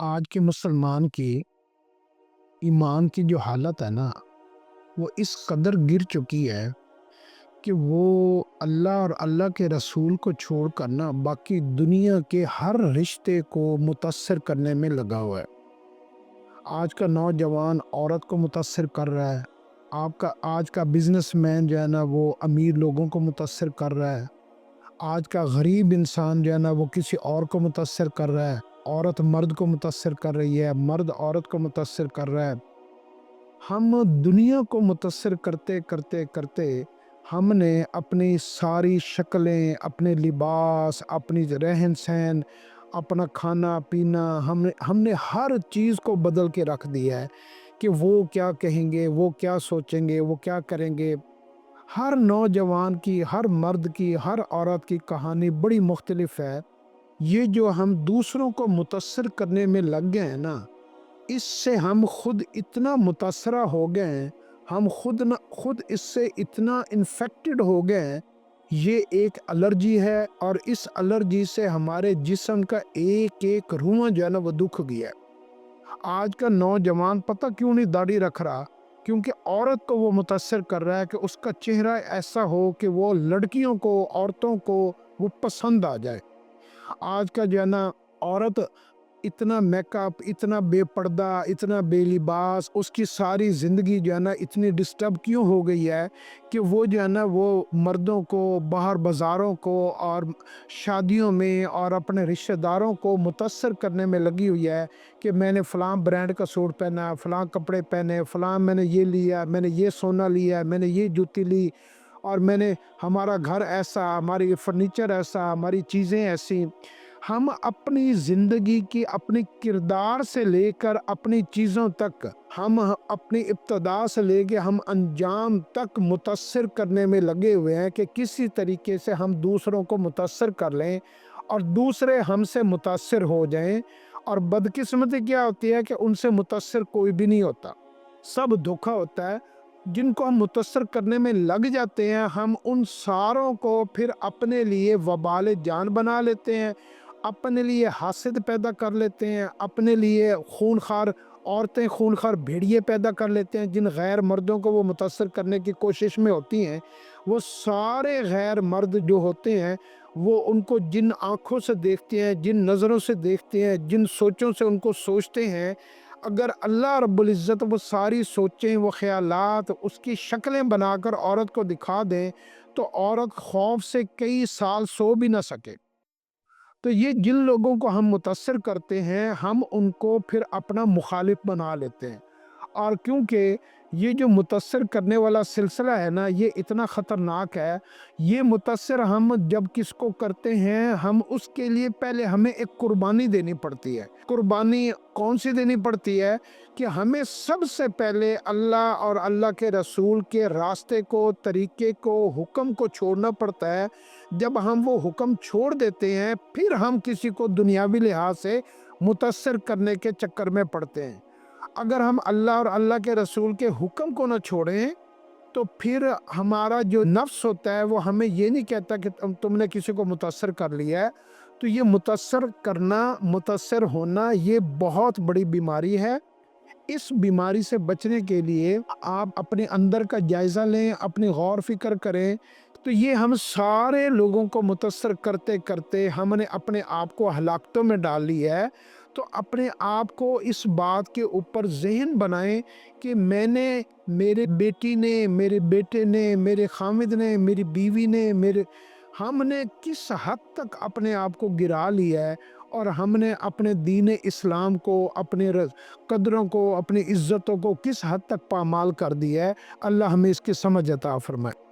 आज के मुसलमान की ईमान की जो हालत है ना, वो इस कदर गिर चुकी है कि वो अल्लाह और अल्लाह के रसूल को छोड़कर ना बाकी दुनिया के हर रिश्ते को मुतासिर करने में लगा हुआ है। आज का नौजवान औरत को मुतासिर कर रहा है। आपका आज का बिजनेसमैन जो है ना वो अमीर लोगों को मुतासिर कर रहा है। आज का गरीब इंसान जो है ना वो किसी और को मुतासिर कर रहा है। औरत मर्द को मुतासिर कर रही है, मर्द औरत को मुतासिर कर रहा है। हम दुनिया को मुतासिर करते करते करते हमने अपनी सारी शक्लें, अपने लिबास, अपनी रहन सहन, अपना खाना पीना, हमने हमने हर चीज़ को बदल के रख दिया है कि वो क्या कहेंगे, वो क्या सोचेंगे, वो क्या करेंगे। हर नौजवान की, हर मर्द की, हर औरत की कहानी बड़ी मुख्तलिफ है। ये जो हम दूसरों को मुतासिर करने में लग गए हैं ना, इससे हम खुद इतना मुतासरा हो गए हैं, हम खुद इससे इतना इन्फेक्टेड हो गए हैं। ये एक एलर्जी है और इस एलर्जी से हमारे जिस्म का एक एक रुआं जो है ना वो दुख गया है। आज का नौजवान पता क्यों नहीं दाढ़ी रख रहा? क्योंकि औरत को वो मुतासर कर रहा है कि उसका चेहरा ऐसा हो कि वो लड़कियों को, औरतों को वो पसंद आ जाए। आज का जो है ना औरत इतना मेकअप, इतना बेपर्दा, इतना बेलिबास, उसकी सारी ज़िंदगी जो है ना इतनी डिस्टर्ब क्यों हो गई है कि वो जो है ना वो मर्दों को बाहर बाज़ारों को और शादियों में और अपने रिश्तेदारों को मुतासर करने में लगी हुई है कि मैंने फ़लाँ ब्रांड का सूट पहना, फ़लाँ कपड़े पहने, फ़लाँ मैंने ये लिया, मैंने ये सोना लिया, मैंने ये जूती ली और मैंने हमारा घर ऐसा, हमारी फर्नीचर ऐसा, हमारी चीज़ें ऐसी। हम अपनी ज़िंदगी की अपने किरदार से लेकर अपनी चीज़ों तक, हम अपनी इब्तदा से लेके हम अंजाम तक मुतासिर करने में लगे हुए हैं कि किसी तरीके से हम दूसरों को मुतासिर कर लें और दूसरे हमसे मुतासिर हो जाएं। और बदकिस्मती क्या होती है कि उनसे मुतासिर कोई भी नहीं होता, सब धोखा होता है। जिनको हम मुतासर करने में लग जाते हैं, हम उन सारों को फिर अपने लिए वबाल जान बना लेते हैं, अपने लिए हासिद पैदा कर लेते हैं, अपने लिए खूनखार औरतें, खूनखार भेड़िए पैदा कर लेते हैं। जिन गैर मर्दों को वो मुतासर करने की कोशिश में होती हैं, वो सारे गैर मर्द जो होते हैं, वो उनको जिन आँखों से देखते हैं, जिन नज़रों से देखते हैं, जिन सोचों से उनको सोचते हैं, अगर अल्लाह रब्बुल इज़्ज़त वो सारी सोचें, वो ख़यालात, उसकी शक्लें बनाकर औरत को दिखा दें, तो औरत खौफ से कई साल सो भी ना सके। तो ये जिन लोगों को हम मुतासिर करते हैं, हम उनको फिर अपना मुखालिफ बना लेते हैं। और क्योंकि ये जो मुतासिर करने वाला सिलसिला है ना, ये इतना ख़तरनाक है। ये मुतासिर हम जब किसको करते हैं, हम उसके लिए पहले हमें एक कुर्बानी देनी पड़ती है। कुर्बानी कौन सी देनी पड़ती है कि हमें सबसे पहले अल्लाह और अल्लाह के रसूल के रास्ते को, तरीके को, हुक्म को छोड़ना पड़ता है। जब हम वो हुक्म छोड़ देते हैं, फिर हम किसी को दुनियावी लिहाज से मुतासिर करने के चक्कर में पड़ते हैं। अगर हम अल्लाह और अल्लाह के रसूल के हुक्म को ना छोड़ें, तो फिर हमारा जो नफ्स होता है वो हमें ये नहीं कहता कि तुमने किसी को मुतासर कर लिया है। तो ये मुतासर करना, मुतासर होना, ये बहुत बड़ी बीमारी है। इस बीमारी से बचने के लिए आप अपने अंदर का जायज़ा लें, अपनी गौर फ़िक्र करें। तो ये हम सारे लोगों को मुतासर करते-करते हमने अपने आप को हलाकतों में डाल लिया है। तो अपने आप को इस बात के ऊपर ज़हन बनाएँ कि मैंने, मेरे बेटी ने, मेरे बेटे ने, मेरे ख़ामिद ने, मेरी बीवी ने, मेरे हमने किस हद तक अपने आप को गिरा लिया है और हमने अपने दीन इस्लाम को, अपने कदरों को, अपनी इज़्ज़तों को किस हद तक पामाल कर दिया है। अल्लाह हमें इसकी समझ अता फ़रमाए।